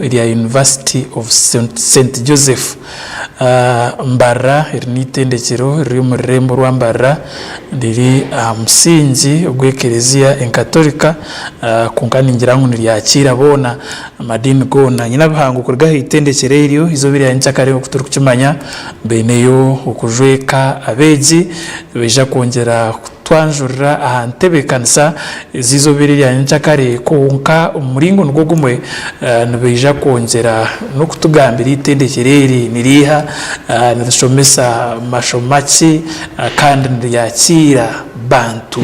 iri University of St Joseph Mbarara iri n'itendekero riri mu rurembo rwa Mbarara riri musingi ogw'ekereziya enkatolika kunkani ngira ngo niriyakira bona amadini gona nyina bihango kurga itendekero iryo izo biri yanchakare okuturu kukimanya beneyo okujweka abeji beja kongera twanjurira ahantebe kanisa zizo biri yanchakare konka umuringo ngo gumwe nibeja kongera no kutugambira itendekero iri niriha nirishomesa mashomachi kandi niriyakira bantu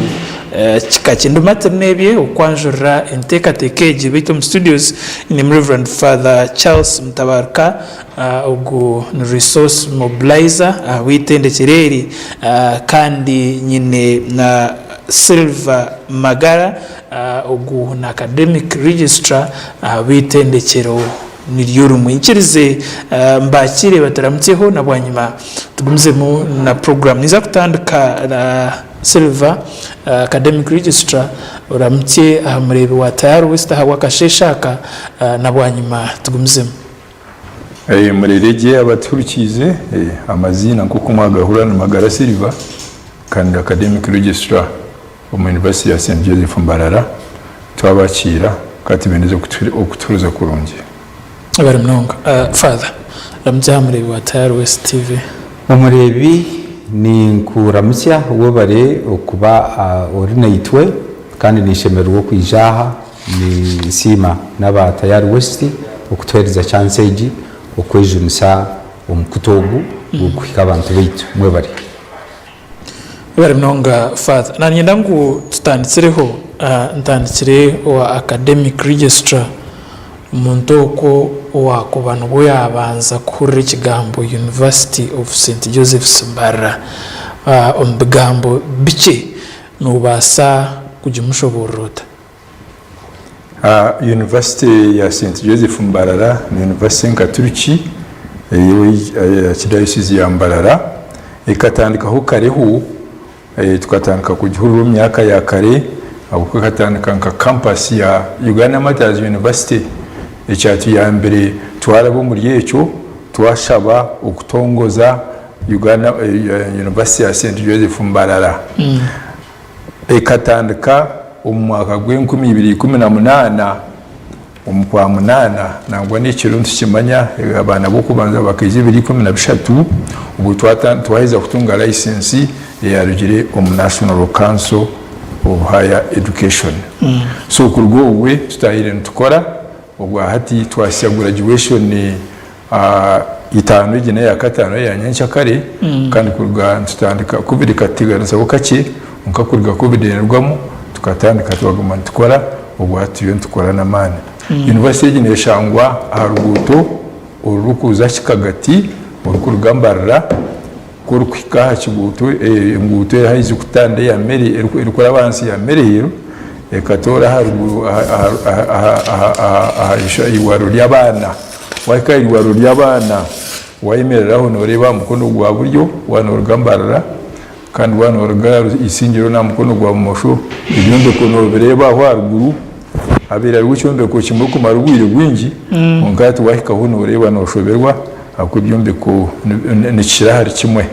kikakindi maternebye okwanjurira entekatekeji bito mu studios ni Reverend Father Charles Mutabaruka ugu resource mobilizer witendekero kandi nyine na Silver Magara ugu na academic registrar witendekero niryo mwinchirize mbakire bataramutseho nabwanyuma tugumzemo na program niza kutandika na Silver academic registrar uramutse amurebe wa Tayari West hawa kasheshaka nabwanyuma tugumzemo murerege abaturukize amazina nkuko mwagahura na Magara Silver kandi academic registrar mu University ya St Joseph Mbarara twabakira kati beneze okuturuza kurungi bari mnonga father ramutse amurebe wa Tayari West TV umurebi ni nkuramutya uwo bare okuba orinaitwe kandi nishemero wo kwijaha ni sima n'aba Tayari West okutwereza chance eji okwejunisa omukutogu gukwika abantu bitu mwe bari mnonga father nanye ndangu tutanditsireho ntandikire wa academic registrar umuntu ko wakubana bo yabanza kurira ikigambo University of St Joseph Mbarara ombigambo bice nubasa kujimushoborota University ya St Joseph Mbarara ni University nkaturichi yakidayisizi ya Mbarara ikatandikaho kareho tukatandika ku gihuru myaka ya kare abuko katandika nka campus ya Uganda Martyrs University icyatu ya mbere twarabo muri yecho twashaba okutongoza Uganda University ya St Joseph Mbarara ikatandika umwaka gw'2018 umukwa munana nangwa n'ikiruntu kimanya abana bo kubanza bakije 2013 ubu twaheza kutunga license ya rugire National Council of Higher Education so kurwowe tutahire ntukora ubwo hati twasya graduation itanu igene ya katano ya nyanchakare kandi kurwa tutandika kubirikatiganza bukake unkakurwa kubidenerwamo tukatandika twaguma tukora ubwo hati yo ntukora na mane University igene shangwa haruguto urukuza kikagati urukurwa Mbarara kurukwika hakiguto nguto haizi kutande ya meri irukora abansi ya meri hiro ekatora haruguru ahisha iwaro ly'abana waika iwaro ly'abana wayemereraho noreba mukono gwa buryo wanorga Mbarara kandi wanorga isingiro na mukono gwa mosho ibyonde kono bireba aho haruguru abira rw'icyombe ko kimwe ku marugwire gwingi ongati waika ho noreba noshoberwa akubyombe ko nikira hari kimwe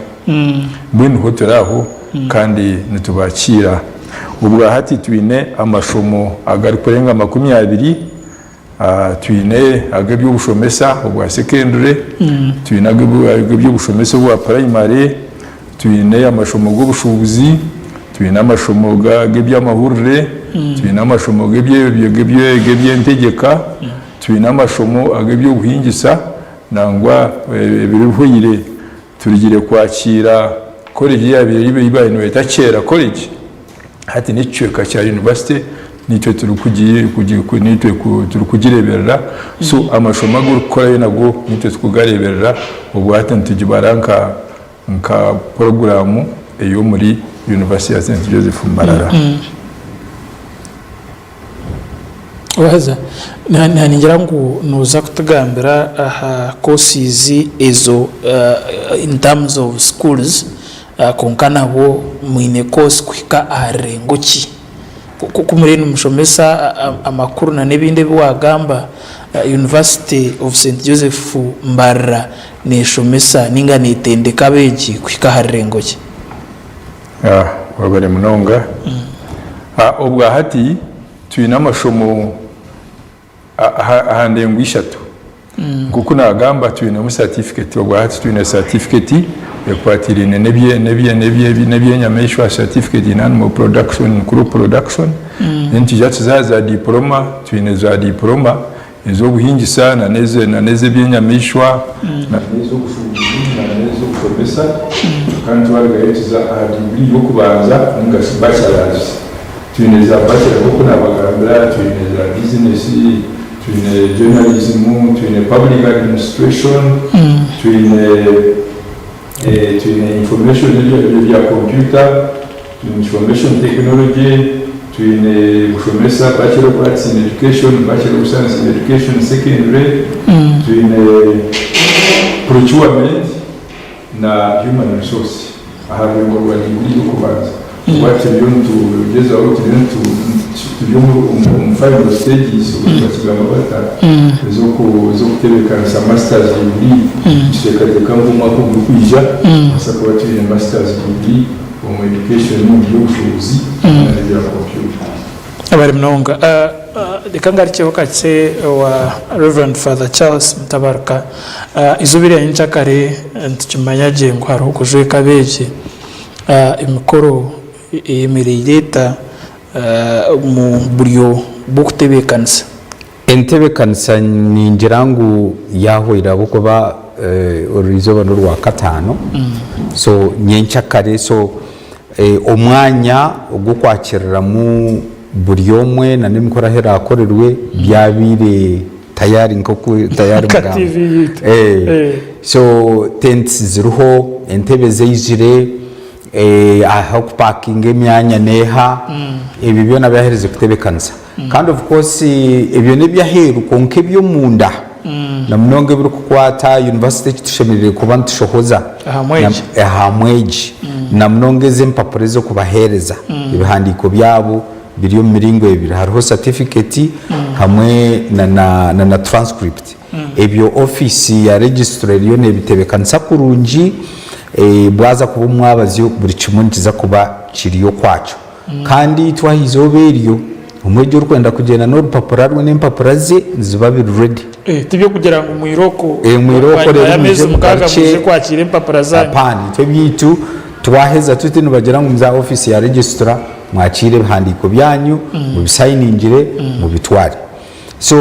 bwino hoteraho kandi nitubakira ubwo hati twine amashomo agari kurenga 20 twine agabyo bushomesa ubwa secondary twine agabyo bushomesa bwa primary twine amashomo g'ubushubuzi twine amashomo g'abyo amahurire twine amashomo g'abyo ntegeka twine amashomo agabyo buhingisa nangwa birihuire turigire kwakira college yabiri bibaye no etachera college hati n'icyo cya university nitwe turukugireberera so amashomo gukora yenago nitwe tukugareberera ubwo hati ntugibaranka nka program eyo muri University ya St Joseph Mbarara waza ngira ngo nuza kutugambira aha courses ezo in terms of schools konkana bo mwine course kwika arengoki kumurene umushomesa amakuru na nebinde bwagamba University of St Joseph Mbarara neshomesa ninga nitendeka beji kwikaharengoki wabare munonga obwa hati tuyina amashomo ahandengo 3 kuko nagamba tuyina mu certificate obwa hati tuyina certificate ekwatirine nebye nyameshwa certificate in animal production crop production ntijatu za diploma tuyina za diploma ezo buhingisa na neze byenyamishwa na nezo kushubira na nezo kuprofesa kandi waragayetiza degree yo kubanza nga bachelors tuyineza bachelor kuko nabagambira tuyineza business tuyine journalism tuyine public administration tuyine information via computer tuyine information technology tuyine kushomesa bachelor of arts in education, bachelor of science in education secondary tuyine procurement na human resource aharengo rwa degree yo kubanza wati byontu ugeza aho tujyo mu final stages ubutsigama bata zo kutebekana sa masters degree cyekate kambu mako kwija asako wati masters degree mu education mu by'ubuvuzi na bya computer abari mnonga dikangariche wakatse wa Reverend Father Charles Mutabaruka izubire y'inchakare ntikimanyaje ngo hari ukujwe kabeje imikoro emireyeta mu buryo bukutebekanisa entebekanisa ningirangu yaho irabukoba orizoba n'urwa katano so nyenchakare so omwanya ugukwakirira mu buryomwe na nimikora hera akorerwe byabire tayari nkoko tayari mugamba so tents ziruho entebe zeyizire aho parking emyanya neha ibi byo nabahereze kutebekanza kandi of course ibyo nebyaheru konke byo munda na mnonge biri kukwata university tushemerere kuba ntushohoza ahamweji na mnonge zempapuro zo kubahereza ibihandiko byabo biriyo miringo ibiri hariho certificate hamwe na transcript ebyo office ya registrar yo nebitebekanisa kurungi bwaza kuba mwabazi buri kimuntu za kuba kiriyo kwacu kandi twahizo beriyo umwejo rukwenda kugenda no rupapura rwe n'impapura ze ziba biri ready tibyo kugira ngo mwiroko rero ameze mukaga muje kwakira impapura zanyu apani tebyitu twaheza tuti nubagera mu za office ya registrar mwakire handiko byanyu mu bisayiningire mu bitware so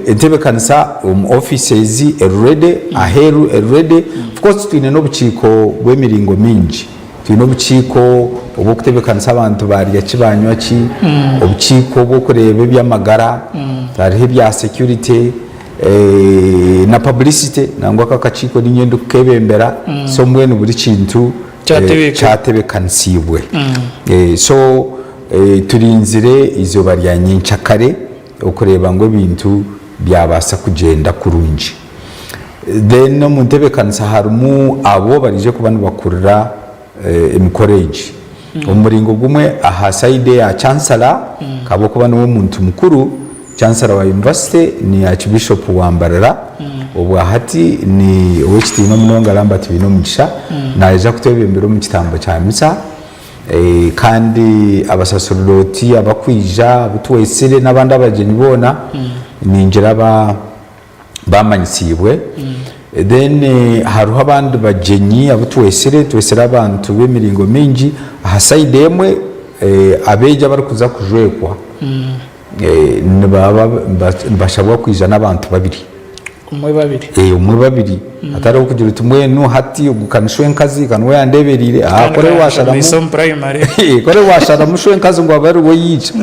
entebekanisa offices ready aheru ready of course twine no buciko bw'emiringo mingi twine buciko ubu kutebekanisa abantu bari yakibanywa ki ubuciko bwo kureba by'amagara hariho bya security na publicity nangwa kakaciko n'inyendo kebembera so mwene buri kintu cyatebekanisiwe so turinzire izo bari nyincakare ukureba ngo bintu byabasa kugenda kurungi then no muntebekanisa harumu abo barije kubana bakurira college umuringo gumwe aha side ya chancellor kabo kubana umuntu mukuru chancellor wa university ni archbishop wa Mbarara ubu hati ni Uwekitiibwa Munonga Lambert Binomugisha naje kutebembera mu kitambo cya misa kandi abasaserodoti abakwija butuwesere n'abandi abageni bona ninjira bamanyisibwe then haruho abandi bageni abutuwesere tuwesera abantu b'emiringo mingi aha side emwe abeja bari kuza kujwekwa bashabwa kwija n'abantu babiri umwe babiri atari ukugira utumwe no hati ugukanishwe nkazi kanwe yandeberire akore washara mu primary kore washara mushwe nkazi ngo abari wo yica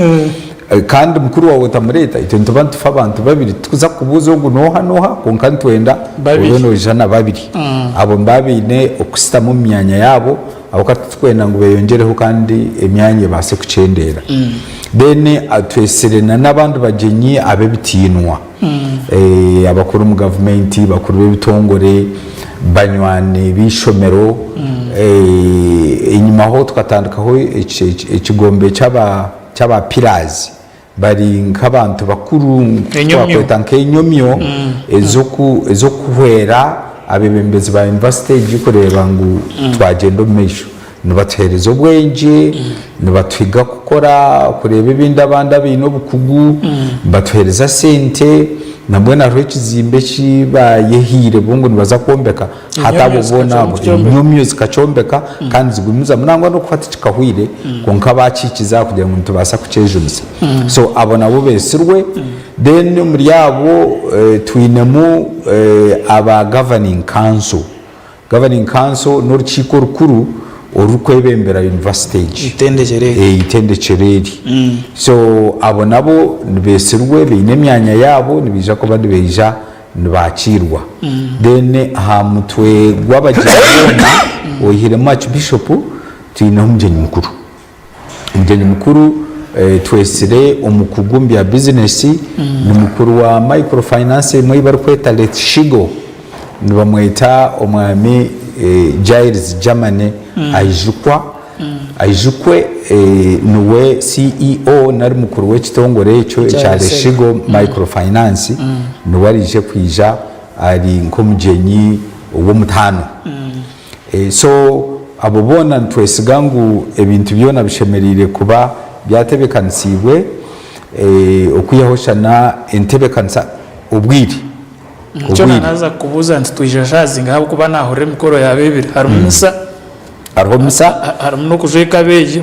kandi mukuru wawe tamureta ito ntubantu fabantu babiri tuza kubuzo ngo noha konka ntwenda uyono jana babiri abo mbabine okusita mu myanya yabo abakatwenda ngo beyongereho kandi emyanya base kucendera bene atweserena n'abandi bagenyi abebitinwa abakuru mu government bakuru b'ibitongore banywane bishomero inyuma ho twatandikaho ikigombe cy'aba pillars bari nk'abantu bakuru twakweta nk'enyomyo ezo kuhwera abebembezi ba university kureba ngo twagenda omumaisho nibatuhereza obwenge nibatwiga kureba ibindi abandi abine obukugu batuhereza sente nabwo nariho ekizimbe kibayehire bungu nibaza kwombeka hata abo bona enyomyo zikacyombeka kandi zigumiza munangwa no kufata kikahwire konka bakikiza kugira ngo tubasa kucejumisa so abo nabo besirwe then muri yabo twinemu aba governing council n'urukiko rukuru orukwebembera university itendekereri so abo nabo besirwe bine myanya yabo nibija ko bandi beja nibakirwa then ha mutwe gw'abagirana oyirema archbishop twine umugeni mukuru twesire umukugumbi ya business ni mukuru wa microfinance mwe barikweta Letshigo nibamweta omwami Giles Germany ayijukwe niwe CEO nari mukuru w'ekitongore ekyo ekya Letshigo microfinance niwe arije kwija ari nkomugeni w'omutano so abo bona ntwesiga ngu ebintu byona bishemerire kuba byatebekanisiibwe okuyahoshana entebekanisa ubwiri icyo naza kubuza ntitwijajazinga habo kuba nahore mikoro yabebire hariho misa hariho no kujeka beji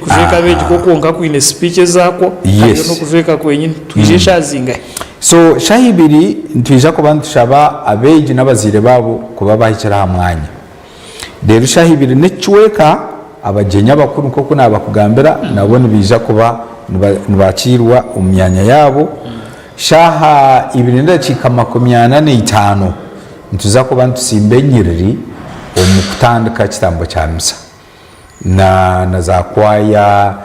ko konka kwine speech zako hariho no kujeka kwenyine twijajazinga so shahibiri ntwija ko bantushaba abeji n'abazire babo kuba bahicara hamwanya rero shahibiri necweka abagenya bakuru koko nabakugambira nabone bija kuba nibakirwa umyanya yabo shaha 245 ntuza kuba ntusimbe nyiriri omukutandika kitambo kya misa na za kwaya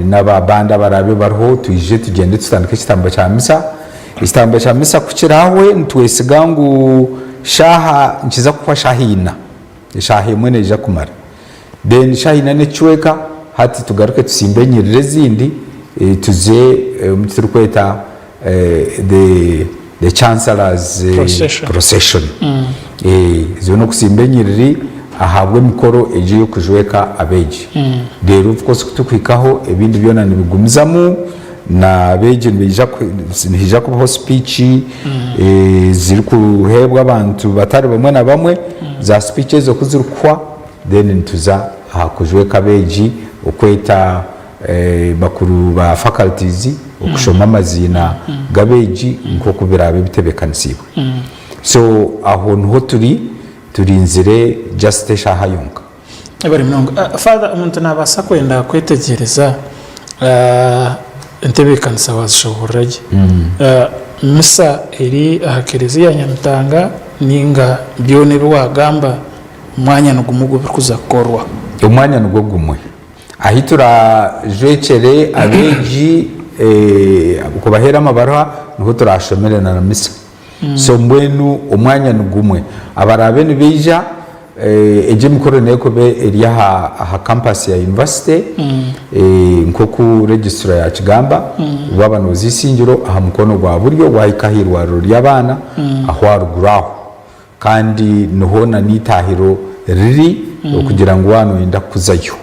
n'ababanda barabe bariho twije tugende tutandika kitambo kya misa ikitambo kya misa kukirawe ntwesiga ngu shaha nkiza kuba shahina imwe neja kumara then shahina necweka hati tugaruke tusimbe nyirire zindi tuze mutiri kweta the chancellor's procession zibono kusimbe nyiriri ahabwe mikoro eje yo kujweka abeji rero of course tukwikaho ebindi byona nibigumizamu na beje nibija kubaho speech ziri kuhebwa abantu batari bamwe na bamwe za speeches zo kuzirukwa then ntuza hakujweka beji okweta bakuru ba faculties okushoma amazina gabeji nko kubirabe bitebekanisiwe so aho nho turinzire just shahayonka bari mnongo father umuntu nabasa kwenda kwetegereza entebekanisa wazishoboraje misa eri ahakerezi ya Nyamutanga ninga byone rwagamba umwanya nugumugo bikuza korwa umwanya nugo gumwe ahitura jwecere abeji kubahera amabarwa nuko turashomerana na misa so mbwenu umwanya nugumwe abarabe nibija eje mikoro neko be eri aha campus ya university nko ku registra ya Kigamba wabano zisingiro aha mukono gwa buryo gwahikahirwa ry'abana aho aruguraho kandi nohona nitahiro riri kugira ngo wano inda kuzayo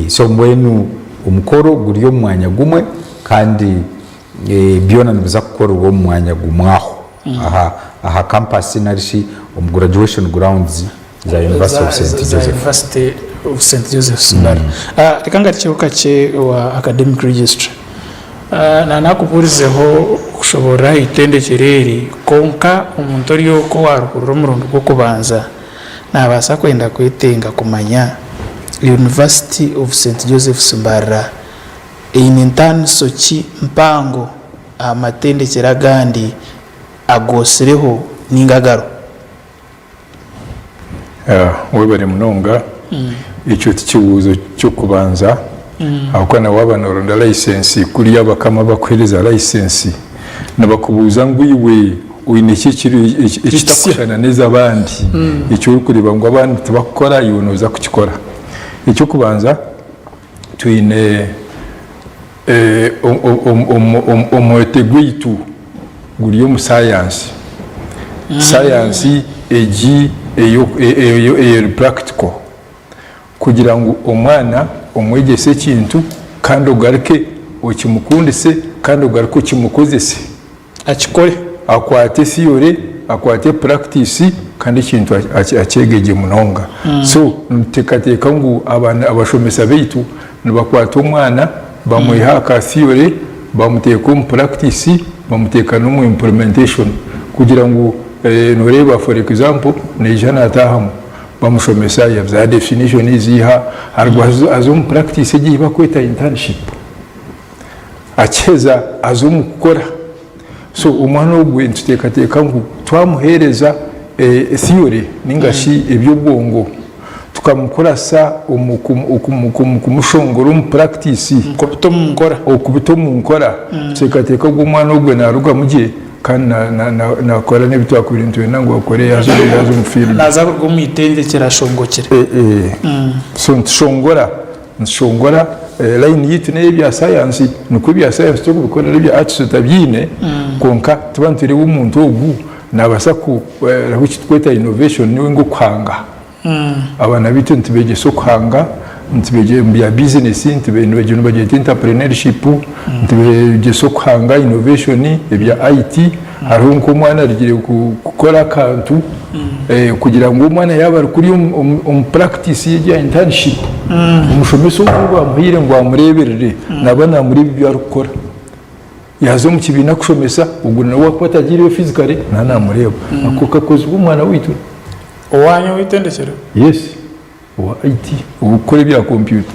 so mbwenu umukoro guriyo mwanya gumwe kandi byona nibuza gukora uwo mwanya gumwaho aha campus narishi graduation grounds za University of St. Joseph's rikanga kibuka cye wa academic registry na nakuburizeho kushobora itendekereri konka umuntu ariyo ko warukuru murundo rwo kubanza nabasa kwenda kwitenga kumanya University of St. Joseph's Mbarara inintani soki mpango amatendekera gandi agosireho n'ingagaro we bari munonga icyo kibuzo cyo kubanza akwana wabana ronda license kuri yabakama bakwereza license nabakubuza ngo iwe uyineki kiri ikitakushana neza abandi icyo uri kureba ngo abandi tubakora yunoza kukikora icyo kubanza twine omwete gwaitu guri omu science science egi eyo practical kugira ngu omwana omwegese ekintu kandi ogaruke okimukundise kandi ogaruke okimukozese akikore akwate theory akwate practice kandi ekintu akyegege munonga so nteekateeka ngu abashomesa baitu nibakwata omwana bamwiha aka theory bamuteeka omu practice bamuteeka n'omu implementation kugira ngu noreeba for example neija naatahamu bamushomesa yaza definition eziiha aza omu practice egi bakweta internship akyeza aza omu kukora so omwana ogwe ntuteekateeka ngu twamuheereza theory ningashi eby'obwongo tukamukorasa kumushongora omu practice okubita omu nkora tuteekateeka ngu omwana ogwe narugamu gye kandi nakora n'ebitwakwire ntwenda ngu akore yaza omu field naza kuruga omu itendekero ashongokere so ntushongora line yitu nayo ebya science nuko ebya science tukubikorera ebya arts tutabyine konka tuba ntureba omuntu ogu nabasa raho kitweta innovation niwe ngo kuhanga abana bitu ntibegese okuhanga ntibegese bya business ntibegese bagete entrepreneurship ntibegese okuhanga innovation ebya IT hariho nk'omwana arigire gukora akantu kugira ngo omwana yaba kuri omu practice y'ebya internship umushomesa ogwo bamuhire ngo amureberere naba namureba ibyo arikukora yaza omu kibiina kushomesa ogwo nawe wakwatagireyo physically namureba ako kakozwe omwana witu owanya w'itendekero yes owa IT gukora ebya computer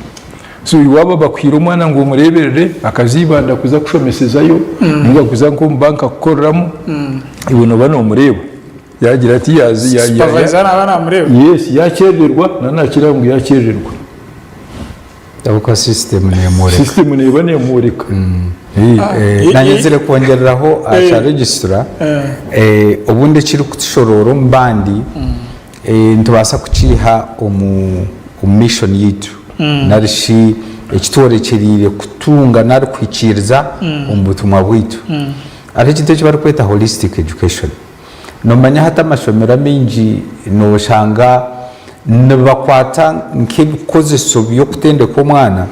so iwaba bakwira omwana ngo umureberere akazibanda kuza kushomesezayo ninga kuza nko mu banka kukoreramu iwe noba nomureba yagira ati supervisor abana amureba yes yakererwa nanakira ngo yakererwa abuka system neba nemurika nanyizire kongereraho acha registra ubundi kiri kutushororo mbandi ntubasa kukiha omu mission yitu narishi ekitworekerire kutunga nari kwikiriza omu butumwa bwitu ari kintu kibari kweta holistic education nomanya hata amashomero mingi noshanga nibakwata nk'ebikozeso by'okutendeka omwana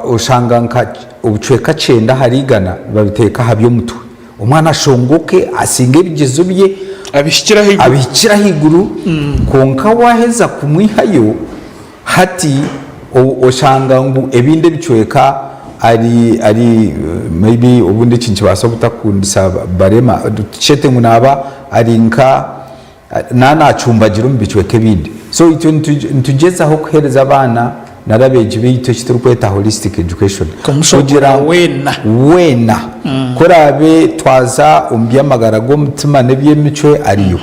oshanga nka obucweka 9 harigana babiteeka ha by'omutwe omwana ashongoke asinga ebigezo bye abihikira higuru konka waheza kumwihayo hati oshanga ngu ebinde bicweka ari maybe ubundi kintu basa kutakundisa barema chete ngunaba ari nka nanacumbagira mbicweke ebindi so icyo ntugezaho kuhereza abana narabeje bito kituri kweta holistic education kugira wena korabe twaza umbyamagara go mutima nebyemicwe ariyo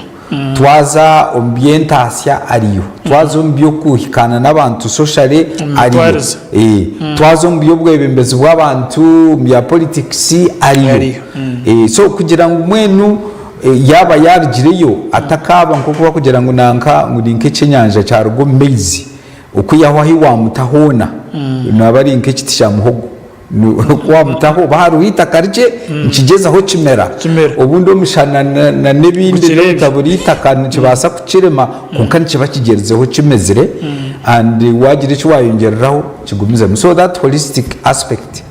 twaza umbyentashya ariyo twaza umbyo kuhikana n'abantu socially ariyo twaza umbyo bwebembezi bw'abantu bya politics ariyo so kugira ngo mwenu yaba yargireyo atakaba nko kuba kugira ngo nanka ngurinke cyenyanja cya rugo mezi ukuyaho hiwa mutahona nabari nke kiti cya muhogo kwa mutaho baharuhita karje nkigeza ho kimera ubundi omushana na nebindi taburita kan kibasa kukirema kunka kiba kigerezeho kimezire and wagire cyo wayongereraho kigumiza so that holistic aspect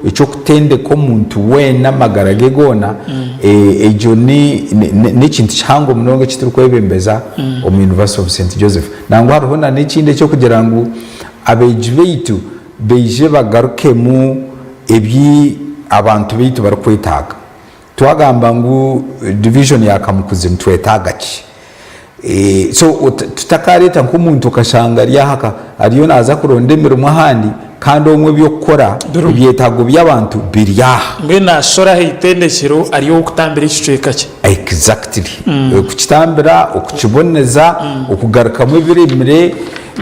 icyo kutende ko muntu wena magarage gona ejo ni kintu cyango munonga kituri kwebembeza mu University of St Joseph nangwa hariho na n'ikindi cyo kugira ngo abejibeitu beije bagaruke mu ebyi abantu bitu barakwitaga twagamba ngo division yakamukuze ntwetaga ki so tutakareta nk'umuntu kashanga ryahaka ariyo naza kurondemera umahandi kandi omwe byokora byetago by'abantu biryaha mbe nashora hitendekero ariyo kutambira ikicweka cye exactly kukitambira ukukiboneza ukugaruka mu biremire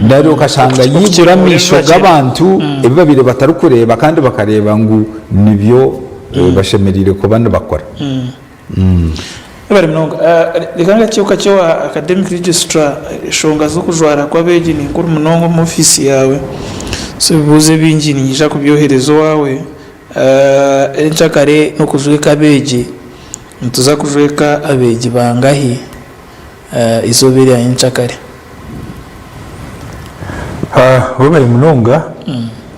nari ukashanga yiguramisho g'abantu ebibabire batarukureba kandi bakareba ngo nibyo bashemerire ko bana bakora bari mnonga likanga cyuka cyo academic registrar shonga zo kujwara kwa beji ni nguru mnongo mu office yawe bibuze bingi ninyija kubyohereza wawe enchakare no kujweka abeegi nituza kujweka abeegi bangahi izobere ya enchakare wabaye munonga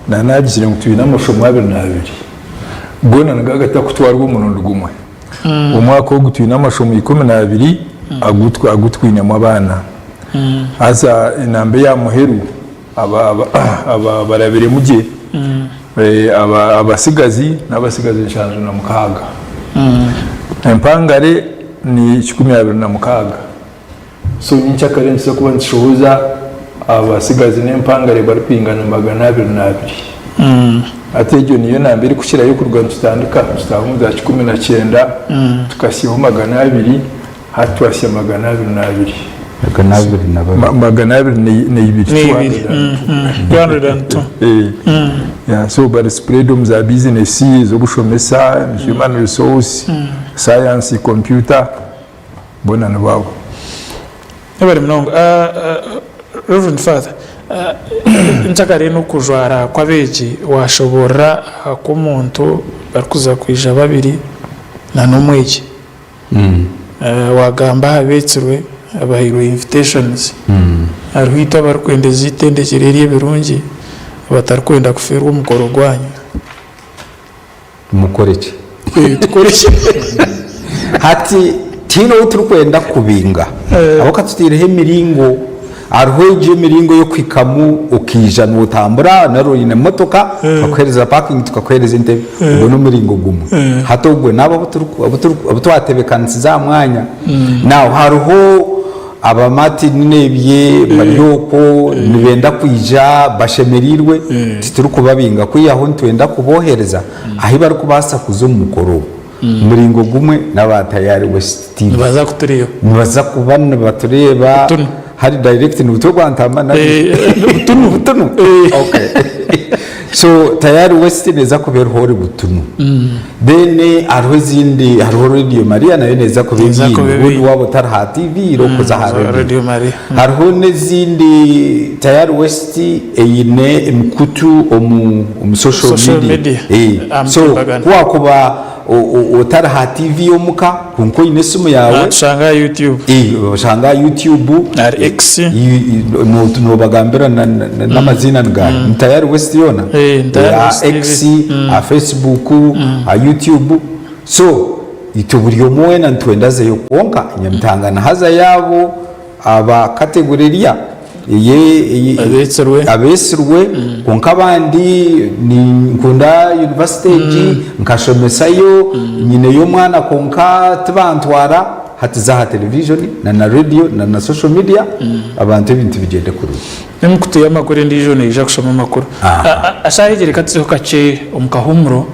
nanagizire ngo tubina amashomo 22 gona nagagata kutwarwa umurundi gumwe umwaka wo gutwina amashomo 12 agutwinyamo abana asa inambe ya muheru aba barabire mujye abasigazi n'abasigazi 56 empangare ni 26 so n'inchakare nso kuba nshoboza abasigazi n'empangare bari kwingana 222 atejo niyo nambere kushira yo kurwa tutandika tutamuza 19 tukasiho 200 hatwashya 222 yeah, so but spread za business zo bushomesa human resource science computer bona nababo ebari mnongo Reverend Father nchakare no kujwara kwabeji washobora kumuntu barikuza kwija babiri na nomweji wagamba habetsirwe abahirwe invitations arwita barikwendeza itendekere birungi batarikwenda kuferwa umukoro gwanyu mukoreke tukoreke hati tino turikwenda kubinga abo katutireho miringo arhoje miringo yo kwikamu ukija n'utambura naroyine motoka bakwereza parking tukakwereza intebe ubwo miringo gumu hatogwe nabo abutwatebekanisi za mwanya naho hariho abamati nebye bariyoko nibenda kwija bashemerirwe tituri kubabinga kwiyaho ntwenda kubohereza ahi bari kubasa kuzo mukoro muringo gumwe n'abatayari west baza kutureba baza kubana batureba hari direct ni utogwantama na butunu okay so tayari west neza kubera hori butunu then arho zindi arho radio Maria nayo neza kubera ubu wabo tarha TV rokoza radio Maria arho nezindi tayari west eyine mkutu omu social media so kwa kuba utarha TV yomuka kunko inesumu yawe shanga YouTube shanga YouTube X no bagambira n'amazina ngaye tayari west yona X Facebook YouTube so ituburiyo mwena ntwendaze yo konka nyamtangana haza yabo aba kategoriya abesirwe konka abandi ni nkunda university nkashomesayo nyine yo mwana konka tubantwara hatiza television na radio na social media abantu ibintu bigende kuri nemkutuye amakuru ndijo neje kushoma amakuru ashahigire katsiho kace umukahumuro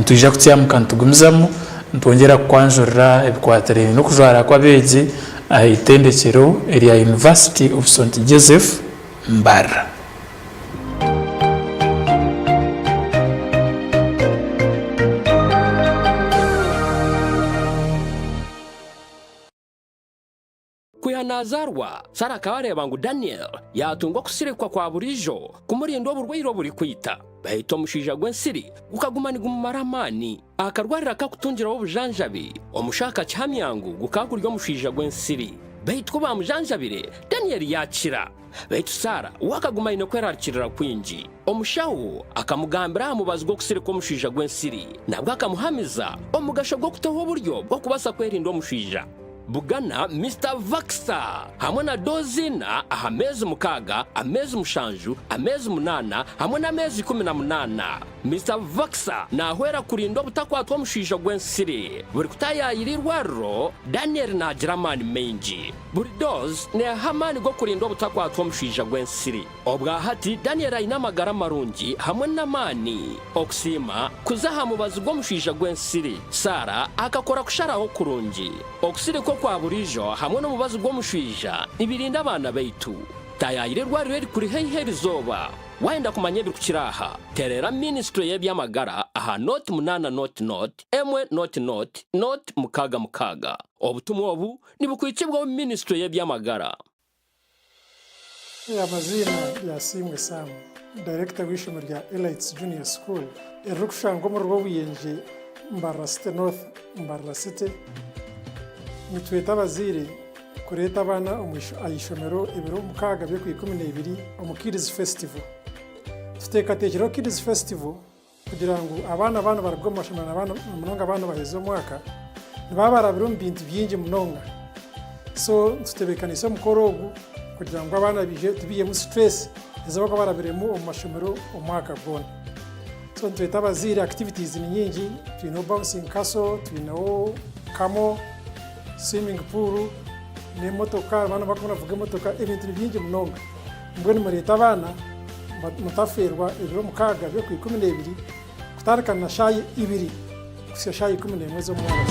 ntuje kutya mukantugumizamo ntongera kwanjurira ebikwatire no kujwara kwabeji ahitendekero area University of St Joseph Mbara Nazarwa Sara kabareba ngo Daniel yatungwa kusirekwa kwa burijo kumurindo burwiro buri kwita bahita mushija gwensiri gukagumanirwa mu maramani akarwarira kakutungira obujanjabi omushaka cyamyangu gukakuryo mushija gwensiri bahitwa bamujanjabire Daniel yakira bahita Sara wakaguma ino kwerarikirira kwinji omushawo akamugambira mubazgo kusirekwa mushija gwensiri nabwo akamuhamiza omugasho gwo kutaho buryo bwo kubasa kwerinda omushija Bugana Mr. Vaxa hamwe na dozina ahamezi mukaga amezi mushanju amezi munana hamwe na mezi 18 Mr. Vaxa nahwera kurindo butakwatwa mushija gwensiri buri kutayayirirwaro Daniel na German menji buri doz ne hamani go kurindo butakwatwa mushija gwensiri obwa hati Daniel ayina magara marungi hamwe na mani oksima kuzaha mubazi go mushija gwensiri Sara akakora kusharaho kurungi oksiri ko kwa burijo hamwe no mubazi go mushija ibirinda abana baitu tayayirirwa rero kuri hehe zoba wenda kumanye bikukiraha terera ministry y'ebyamagara aha not munana not emwe not mukaga obutumwa obu nibukwikibwa ministry y'ebyamagara amazina yasimwe Sam director w'ishami rya Elites Junior School erukushanga mu rwo wiyenje Mbarara City North Mbarara City nitweta abazire kureta abana ayishomero ibiro mukaga byo ku 12 Kids Festival tutekatekero Kids Festival kugira ngo abana barabwo mashomana abana munonga abana baheze umwaka nibabara birumbintu byinje munonga so tutebekanisa mukorogu kugira ngo abana bije tubiye mu stress ezabako barabiremo umashomero umwaka bone so twita abazire activities ni nyingi twino bouncing castle twino kamo swimming pool ne motoka abana bakona vuga motoka ibintu byinji munonga mbwe ni mureta abana mutaferwa ibiro mukaga byo ku 12 kutarikana shayi 2 kusya shayi 11 zo mwana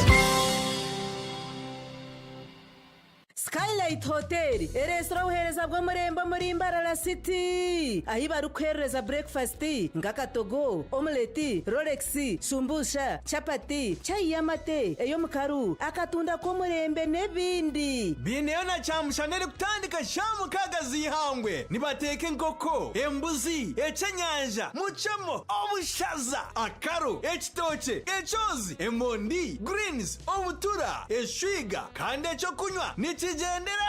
Skylight Hotel eresora uhereza bwo murembo muri Mbarara City ahi barukhereza breakfast ngakatogo omelette rolex shumbusha chapati chai yamate eyo mukaru akatunda ko murembe nebindi bineyo na chamushanere kutandika shamu kagazi ihangwe nibateke nkoko embuzi ecenyanja muchemo obushaza akaro ekitoche echozi emondi greens obutura eshwiga kande cyo kunywa nikigenderaho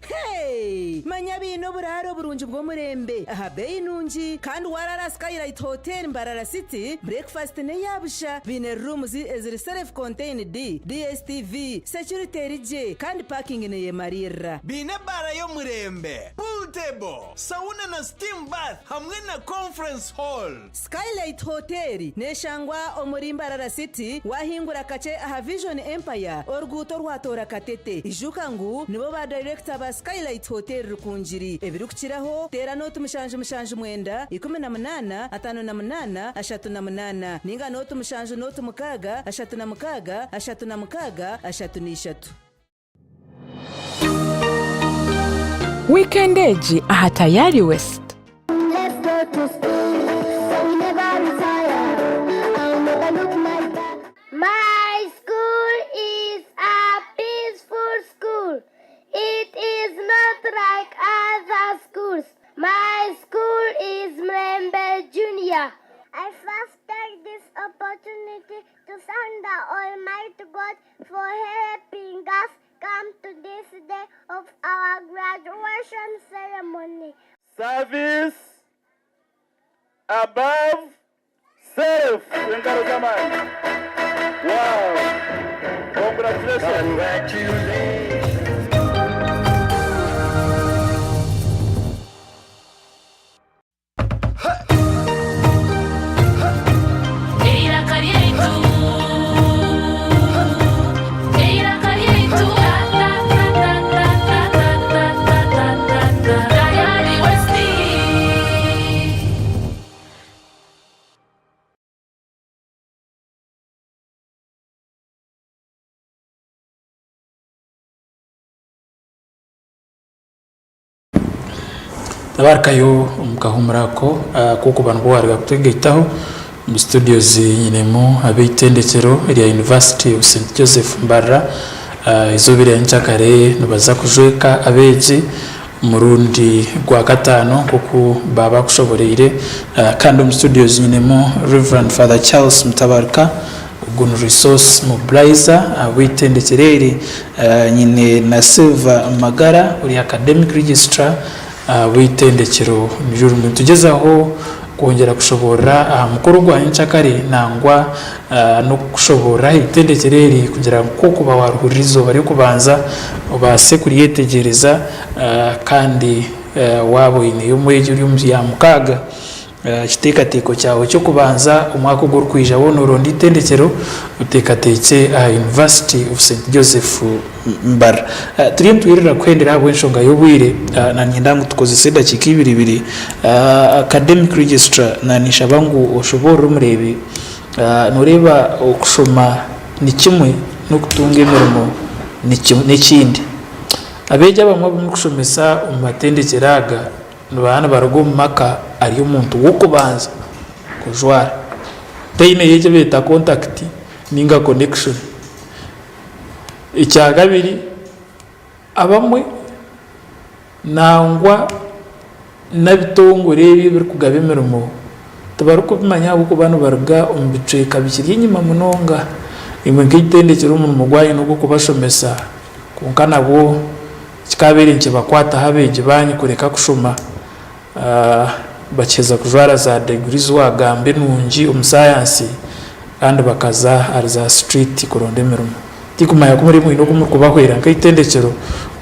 hey manya bino buraro burunji bwo murembe aha beyi nunji kandi warara Skylight Hotel Mbarara City breakfast ne yabusha bine rooms eziri self contained DSTV security rije kandi parking ne yemarira bine bara yo murembe pool table sauna na steam bath hamwe na conference hall Skylight Hotel neshangwa omuri Mbarara City wahingura kace aha Vision Empire orguto rwatora katete ijuka ngu nibo ba director ba Skylight Hotel rukunjiri ebirukiraho tera no tumushanje mwenda 18 58 38 ninga no tumushanje no tumukaga 36 Weekend Edge aha Tayari West. Let's go to school so we never retire. I'll never look like that. My school is a peaceful school. It is not like other schools. My school is Mlembe Junior. I first take this opportunity to thank the Almighty God for helping us come to this day of our graduation ceremony. Service above self. Wow. Congratulations. tabarkayo mukahumurako kuko bantu bwari gutegetaho mu studios nyinemo abitendekero ya University of St Joseph Mbarara izobire nchakare nubaza kujweka abeji murundi gwa gatano kuko baba kushoboreire kandi mu studios nyinemo Reverend Father Charles Mutabarka Gun Resource Mobilizer abitendekerere nyine na Silva Magara uri academic registrar witendekero njuru tugezaho kongera kushobora mukuru gwa nchakare nangwa no kushobora itendekereri kugira ko kuba waruhurizo bari kubanza base kuriyetegereza kandi wabo ine yo muri ya mukaga kitekateko cyawe cyo kubanza umwaka uguru kwija bonoro nditendekero utekatetse University of St Joseph Mbarara turiye twirira kwendera bwenshonga yobwire na nyendangu tukoze seda kikibiribiri academic registrar na nishabangu oshobora umurebe nureba okushoma ni kimwe no kutunga imirimo ni kindi abeje bamwe mu kushomesa umatendekeraga nubana barugo maka ari umuntu wo kubanza kujwara tayine yeje beta contact ninga connection icyagabiri abamwe nangwa n'abitongore biri kugaba imirimo tubaruko bimanya uko bano baruga umbice kabikiri inyuma munonga imwe nk'itendekero umuntu mugwaye no kubashomesa kunkana bo kikabere nke bakwata habeje banyi kureka kushoma bakeza kujwara za degrees wagambe nungi umusayansi kandi bakaza arza street kuronda imirimo tikumanya ko muri no kumukubahwera nk'itendekero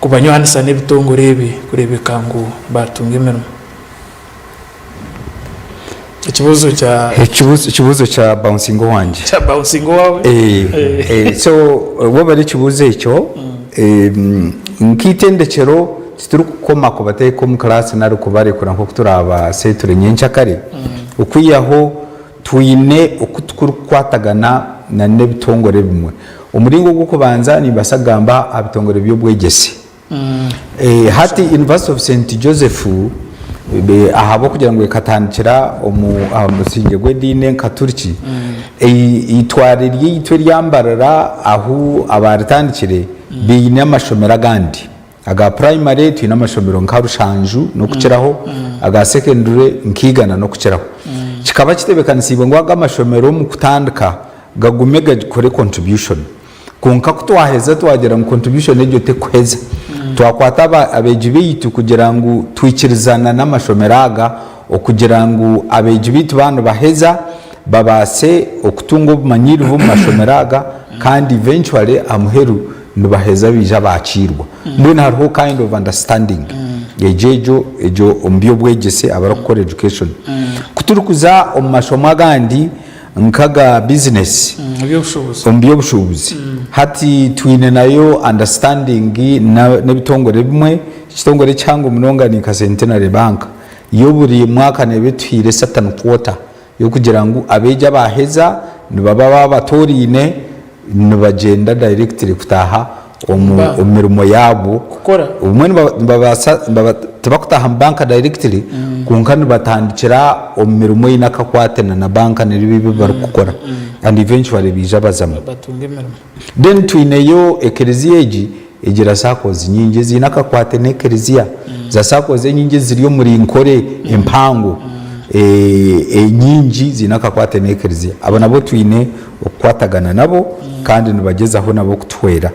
kubanyohanisa n'ibitongore bi kurebeka ngo batunga imirimo ikibuzo cya bouncing wanje wawe so wo bari kibuze icyo nk'itendekero situru kukoma ku bateye ko mu class nari kubarekura nko turaba seture nyencha kare ukwiyaho tuyine ukutukuru kwatagana na nebitongore bimwe umuringo gwo kubanza ni basagamba abitongore by'ubwegese hati University of St Joseph ahabo kugira ngo ikatandikira umusinge gwedine katuriki itware ryitwe ryambarara aho abaritandikire biyine amashomera gandi aga primary twina amashomero nkarushanju no kukiraho aga secondary nkigana no kukiraho kikaba kitebekanisibe ngo aga amashomero mu kutandika gagume gakore contribution kunka kutwaheza twagera mu contribution ejo te kweza twakwata abejibitu kugira ngo twikirizana n'amashomeraga okugira ngo abejibitu bano baheza babase okutunga obumanyiri mu mashomeraga kandi eventually amuheru nubaheza bija bakirwa mbona hariho kind of understanding yejejo ejo ombyo bwegese abarakora education kuturukuza omumashomo gandi nkaga business ombyo bushubuzi hati twine nayo understanding n'ebitongore bimwe kitongore cyango munonga ni ka Centenary Bank yo buri mwaka nebetwire certain quarter yo kugira ngo abeja baheza nibaba babatorine nibagenda directly kutaha umurimo yabo gukora umwe babakutaha banka directly kunkani batandikira umurimo y'inakakwatena na banka niribibi bari gukora and eventually bija bazamo then twineyo ekereziyeji egira sakozi nyingi zinakakwatena ekereziya za sakozi nyingi ziriyo muri nkore empango nyingi zinakakwatena ekereziya abanabo twine okwatagana nabo kandi nibagezaho nabo kutwera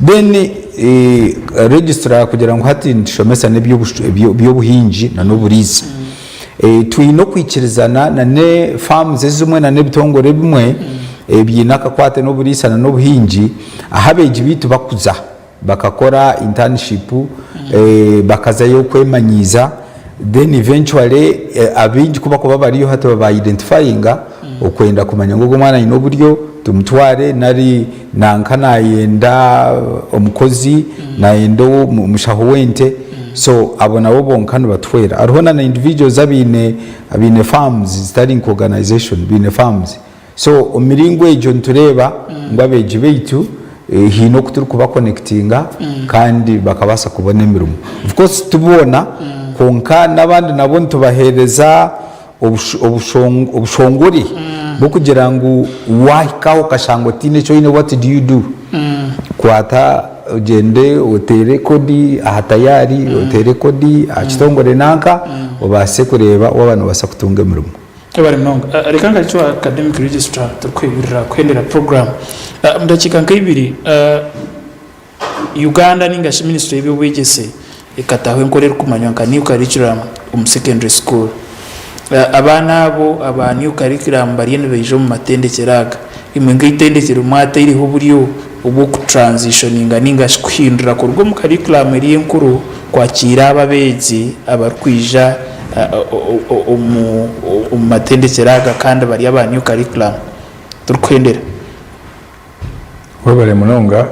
then registrar kugira ngo hati ndishomesa nebyo buhinji na noburizi twino kwikirizana na ne farms zimwe na nebitongore bimwe byinaka kwate noburiza na nobuhinji ahabeje bitu bakuza bakakora internship bakazayo kwemanyiza then eventually abinji kuba bariyo hati baba identifyinga okwenda kumanya ngo mwana ino buryo tumutware nari nankana yenda omukozi na yendo mushaho wente so abona bo bonkano batwera ariho na individuals abine farms starting organization bine farms so omiringo ejo ntureba ngwabeje beitu hino kuturi kuba connectinga kandi bakabasa kubona imirimo of course tubona konka nabandi nabo ntubahereza obushongori bwo kugira ngo wahikaho kashangotine cyo ine what do you do kwata ugende utere kodi ahatayari utere kodi akitongore nanka ubase kureba w'abantu basa kutunga imirimo bari mnonga rekanga cyo academic registrar tukwibirira kwendera program ndakika nk'ibiri Uganda ningashi ministry y'ubwegese ikataho nkorera kumanywanka new curriculum secondary school abana abo aba new curriculum bariyene bejo mu matendekeraga imwe ngitendekero mwata iri ho buriyo ubu ku transitioninga ningashi kwindura ko rwo mu curriculum iri nkuru kwakira ababezi abarkwija matendekeraga kandi bari aba new curriculum turkwendera wabare munonga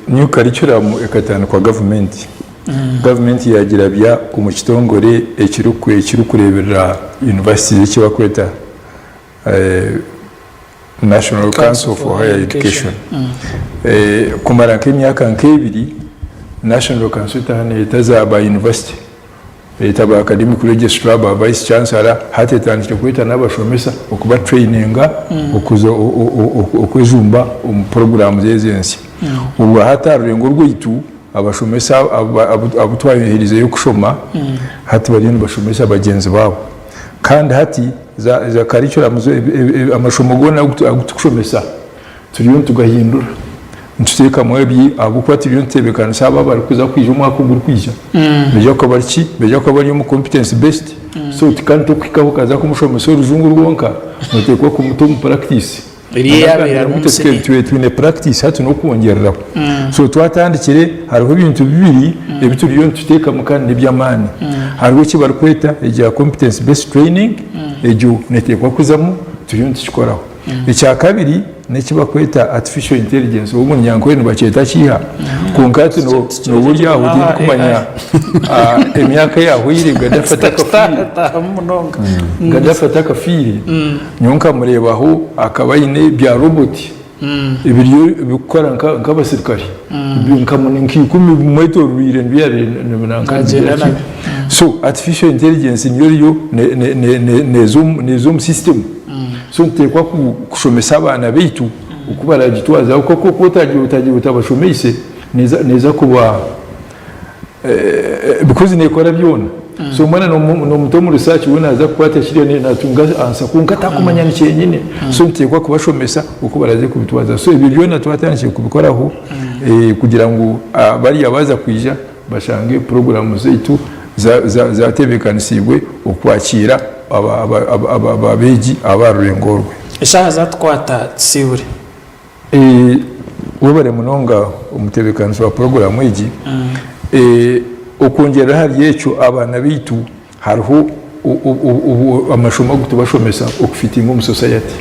new curriculum ekatana kwa government government yagira bya umukitongore ekirukurebera university ekibakweta National Council for Higher Education kumara nk'imyaka nk'ebiri National Council tazaba university etaba academic registrar ba vice chancellor hatetandike kwita n'abashomesa okuba traininga okuzo okwejumba program zezensi ubu hatarurengo rwitu abashomesa abutwayihirize yo kushoma hati bari bashomesa abagenzi babo kandi hati za curriculum amashomo gona gutushomesa turiyo tugahindura ntuteka mwebyi abukwati byo ntebekana saba bari kuza kwija umwaka uguru kwija beja ko bari mu competence based so tikanto kwikaho kaza kumushomesa uruzungu rwonka mutekwa ku muto mu practice tuine practice hatu no kuongerera so twatandikire hariho ibintu bibiri ebituriyo ntuteka mukandi by'amani hariho kibar kweta eja competence based training ejo netekwa kuzamu turiyo ntishikoraho icya kabiri nekiba kweta artificial intelligence ubu munyango ni baceta kiha kunkati no burya udi kumanya emyaka yaho yiringa dafata kafiri nyonka murebaho akabayine bya robot ibiryo bikora nk'abasirikari nkamune nkikumi mweto ruire ndiyare so artificial intelligence niyo ne system so ntekwa kushomesa abana bitu ukubara gitwaza uko utagiye utabashomese neza kuba because nekora byona so mwana no mutomu research ubona aza kwata shiriye natunga ansa kunkata kumanya ni cyenyine so ntekwa kubashomesa uko baraze kubitwaza so ibiryo natwatanishye kubikoraho kugira ngo bari yabaza kwija bashange program zeitu za tebekanisibwe ukwakira ababeji abarurengorwe eshaha zatwata sibure webare munonga umutebekanisi wa program igi ukongera hari yecho abana bitu hariho amashomo gutubashomesa okufitinga mu society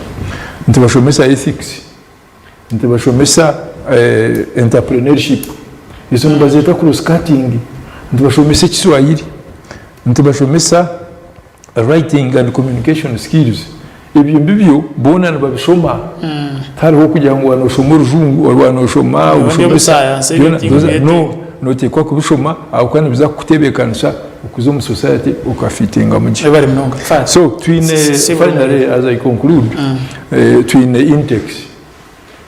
ntibashomesa ethics ntibashomesa entrepreneurship izo nibazeta cross cutting ntibashomesa Kiswahili ntibashomesa writing and communication skills ibyo mbibyo bona nababishoma hariho kugira ngo wanoshoma urujungu wanoshoma no tekwa kubishoma akwana biza kutebekanisha ukuzo mu society ukafitinga mu gihe so twine finally as I conclude twine index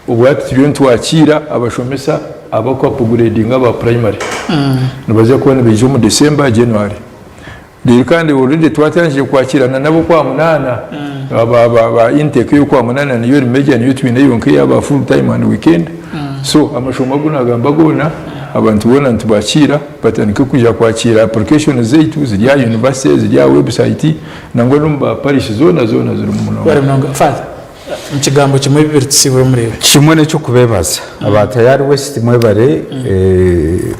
ubwati turiyo twakira abashomesa abakwa upgrading aba primary nabaza kubona bejo mu December January kandi already twatangiye kwakirana nabo kwa munana aba intake yo kwa munana niyo media niyo twine yonke yaba full time and weekend so amashomo gunagamba gona abantu bona ntubakira batanike kuja kwakira application zeitu ziriya university ziriya website nangwe numba parish zona ziri mu bari mnonga fata mkigambo kimwe bibiri tsibura murebe kimwe cyo kubebaza abatayari west mwebare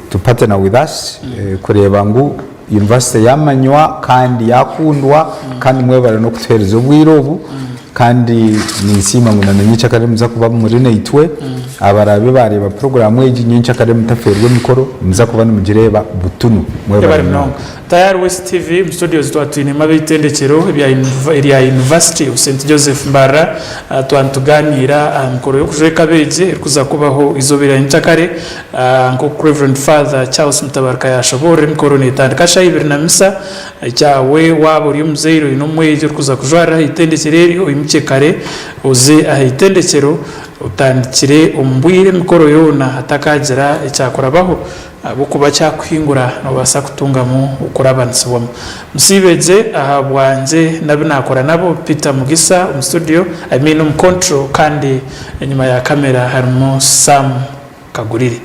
to partner with us kureba ngo university yamanywa kandi yakundwa kandi mwebare no kutwereza ubwirobu kandi nisima ngo nanyica kare muza kuba muri neitwe abarabe bareba program y'igi nyinshi kare mutaferwe mikoro muza kuba mugireba butunu mwebare mnonga Tayari West TV mu studios twatwine mabitendekero ya University of St Joseph Mbara twantuganira mukoro yo kujeka beje kuza kubaho izobera intakare ngo Reverend Father Charles Mutabaraka yashobore mukoro netandika shayibiri na misa cyawe wabo uri muzeiro inomweje kuza kujwara itendekere uyimuke kare uze ahitendekero utandikire umbwire mukoro yona hatakagera icyakorabaho bukuba cyakwingura nobasa kutungamo ukurabansiwamo musibeje aha bwanje nabinakora nabo Peter Mugisa mu studio control kandi inyuma ya kamera harimo Sam Kagurire.